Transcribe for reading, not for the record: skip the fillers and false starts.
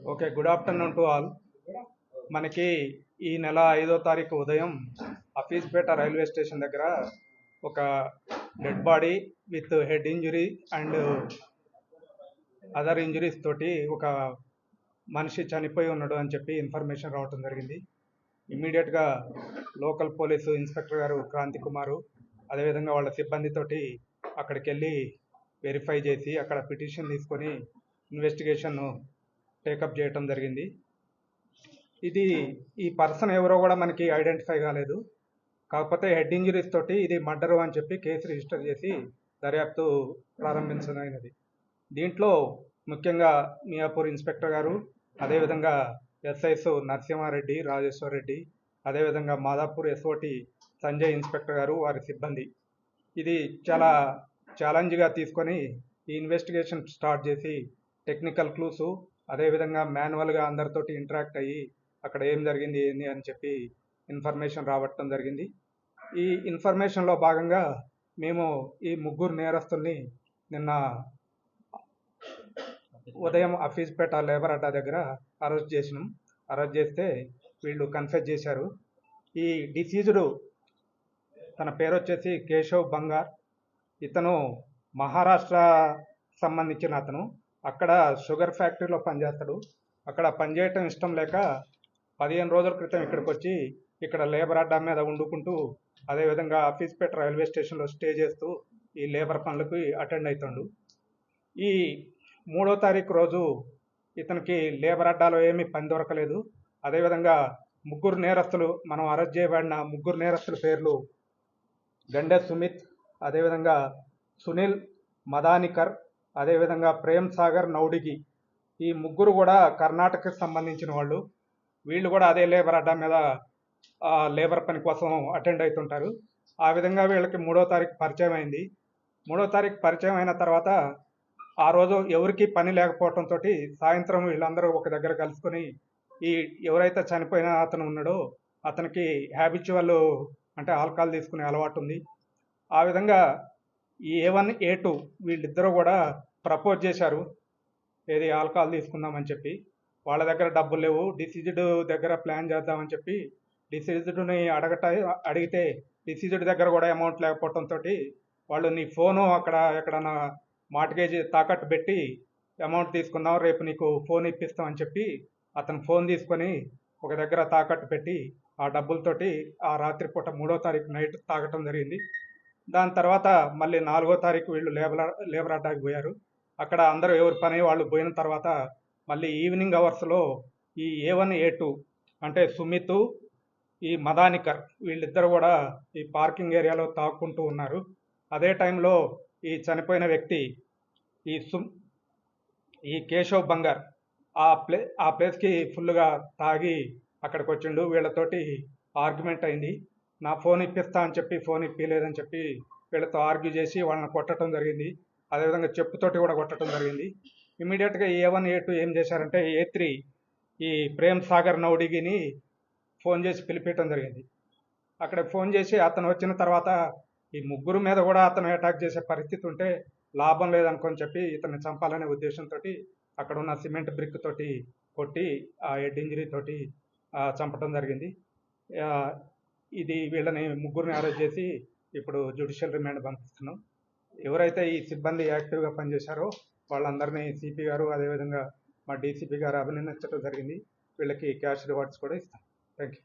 Okay, good afternoon to all. మనకి ఈ నెల 5వ తారీఖు ఉదయం అఫీస్పేట రైల్వే స్టేషన్ దగ్గర ఒక dead body with head injury and other injuries తోటి ఒక మనిషి చనిపోయి ఉన్నాడు అని చెప్పి ఇన్ఫర్మేషన్ రావటం జరిగింది. ఇమ్మీడియట్గా లోకల్ పోలీసు ఇన్స్పెక్టర్ గారు క్రాంతి కుమారు అదేవిధంగా వాళ్ళ సిబ్బందితోటి అక్కడికి వెళ్ళి వెరిఫై చేసి అక్కడ పిటిషన్ తీసుకొని ఇన్వెస్టిగేషన్ టేకప్ చేయటం జరిగింది. ఈ పర్సన్ ఎవరో కూడా మనకి ఐడెంటిఫై కాలేదు. కాకపోతే హెడ్ ఇంజరీస్ తోటి ఇది మర్డరు అని చెప్పి కేసు రిజిస్టర్ చేసి దర్యాప్తు ప్రారంభించదైనది. దీంట్లో ముఖ్యంగా మియాపూర్ ఇన్స్పెక్టర్ గారు, అదేవిధంగా ఎస్ఐస్ నరసింహారెడ్డి, రాజేశ్వర్ రెడ్డి, అదేవిధంగా మాదాపూర్ ఎస్ఓటి సంజయ్ ఇన్స్పెక్టర్ గారు, వారి సిబ్బంది ఇది చాలా ఛాలెంజ్గా తీసుకొని ఈ ఇన్వెస్టిగేషన్ స్టార్ట్ చేసి టెక్నికల్ క్లూసు అదేవిధంగా మాన్యువల్గా అందరితోటి ఇంటరాక్ట్ అయ్యి అక్కడ ఏం జరిగింది ఏంది అని చెప్పి ఇన్ఫర్మేషన్ రావటం జరిగింది. ఈ ఇన్ఫర్మేషన్లో భాగంగా మేము ఈ ముగ్గురు నేరస్తుల్ని నిన్న ఉదయం అఫీస్పేట లేబర్ అడ్డా దగ్గర అరెస్ట్ చేసినాం. అరెస్ట్ చేస్తే వీళ్ళు కన్ఫెస్ చేశారు. ఈ డిసీజ్డ్ తన పేరు వచ్చేసి కేశవ్ బంగార్. ఇతను మహారాష్ట్ర సంబంధించిన అతను. అక్కడ షుగర్ ఫ్యాక్టరీలో పనిచేస్తాడు. అక్కడ పనిచేయటం ఇష్టం లేక 15 రోజుల క్రితం ఇక్కడికి వచ్చి ఇక్కడ లేబర్ అడ్డా మీద వండుకుంటూ అదేవిధంగా అఫీస్పేట రైల్వే స్టేషన్లో స్టే చేస్తూ ఈ లేబర్ పనులకు అటెండ్ అవుతాడు. ఈ 3వ తారీఖు రోజు ఇతనికి లేబర్ అడ్డాలో ఏమీ పని దొరకలేదు. అదేవిధంగా ముగ్గురు నేరస్తులు, మనం అరెస్ట్ చేయబడిన ముగ్గురు నేరస్తుల పేర్లు గండే సుమిత్, అదేవిధంగా సునీల్ మదానికర్, అదేవిధంగా ప్రేమ్ సాగర్ నౌడిగి. ఈ ముగ్గురు కూడా కర్ణాటకకు సంబంధించిన వాళ్ళు. వీళ్ళు కూడా అదే లేబర్ అడ్డా మీద లేబర్ పని కోసం అటెండ్ అవుతుంటారు. ఆ విధంగా వీళ్ళకి 3వ తారీఖు పరిచయం అయింది. 3వ తారీఖు పరిచయం అయిన తర్వాత ఆ రోజు ఎవరికి పని లేకపోవడంతో సాయంత్రం వీళ్ళందరూ ఒక దగ్గర కలుసుకొని ఈ ఎవరైతే చనిపోయిన అతను ఉన్నాడో అతనికి హ్యాబిచువల్ అంటే ఆల్కహాల్ తీసుకునే అలవాటు ఉంది. ఆ విధంగా ఈ A1 A2 వీళ్ళిద్దరూ కూడా ప్రపోజ్ చేశారు, ఏది ఆల్కహాల్ తీసుకుందామని చెప్పి. వాళ్ళ దగ్గర డబ్బులు లేవు, డిసీజ్డ్ దగ్గర ప్లాన్ చేద్దామని చెప్పి డిసీజ్డ్ని అడిగితే డిసీజ్డ్ దగ్గర కూడా అమౌంట్ లేకపోవడంతో వాళ్ళు నీ ఫోను అక్కడ ఎక్కడన్నా మార్ట్గేజ్ తాకట్టు పెట్టి అమౌంట్ తీసుకుందాం, రేపు నీకు ఫోన్ ఇప్పిస్తామని చెప్పి అతను ఫోన్ తీసుకొని ఒక దగ్గర తాకట్టు పెట్టి ఆ డబ్బులతోటి ఆ రాత్రిపూట 3వ తారీఖు నైట్ తాగటం జరిగింది. దాని తర్వాత మళ్ళీ 4వ తారీఖు వీళ్ళు లేబర్ అడ్డాకి పోయారు. అక్కడ అందరూ ఎవరి పని వాళ్ళు పోయిన తర్వాత మళ్ళీ ఈవినింగ్ అవర్స్లో ఈ A1 A2 అంటే సుమిత్, ఈ మదానికర్ వీళ్ళిద్దరు కూడా ఈ పార్కింగ్ ఏరియాలో తాక్కుంటూ ఉన్నారు. అదే టైంలో ఈ చనిపోయిన వ్యక్తి ఈ కేశవ్ బంగార్ ఆ ప్లేస్కి ఫుల్గా తాగి అక్కడికి వచ్చిండు. వీళ్ళతోటి ఆర్గ్యుమెంట్ అయింది. నా ఫోన్ ఇప్పిస్తా అని చెప్పి ఫోన్ ఇప్పిలేదని చెప్పి వీళ్ళతో ఆర్గ్యూ చేసి వాళ్ళని కొట్టడం జరిగింది. అదేవిధంగా చెప్పుతోటి కూడా కొట్టడం జరిగింది. ఇమీడియట్గా A1 A2 ఏం చేశారంటే A3 ఈ ప్రేమ్ సాగర్ నౌడిగిని ఫోన్ చేసి పిలిపించడం జరిగింది. అక్కడ ఫోన్ చేసి అతను వచ్చిన తర్వాత ఈ ముగ్గురు మీద కూడా అతను అటాక్ చేసే పరిస్థితి ఉంటే లాభం లేదనుకొని చెప్పి ఇతన్ని చంపాలనే ఉద్దేశంతో అక్కడ ఉన్న సిమెంట్ బ్రిక్ తోటి కొట్టి ఆ హెడ్ ఇంజరీ తోటి చంపడం జరిగింది. ఇది వీళ్ళని ముగ్గురిని అరెస్ట్ చేసి ఇప్పుడు జ్యుడిషియల్ రిమాండ్ పంపిస్తున్నాం. ఎవరైతే ఈ సిబ్బంది యాక్టివ్గా పనిచేశారో వాళ్ళందరినీ సిపి గారు అదేవిధంగా మా డీసీపీ గారు అభినందించడం జరిగింది. వీళ్ళకి క్యాష్ రివార్డ్స్ కూడా ఇస్తాం. Thank you.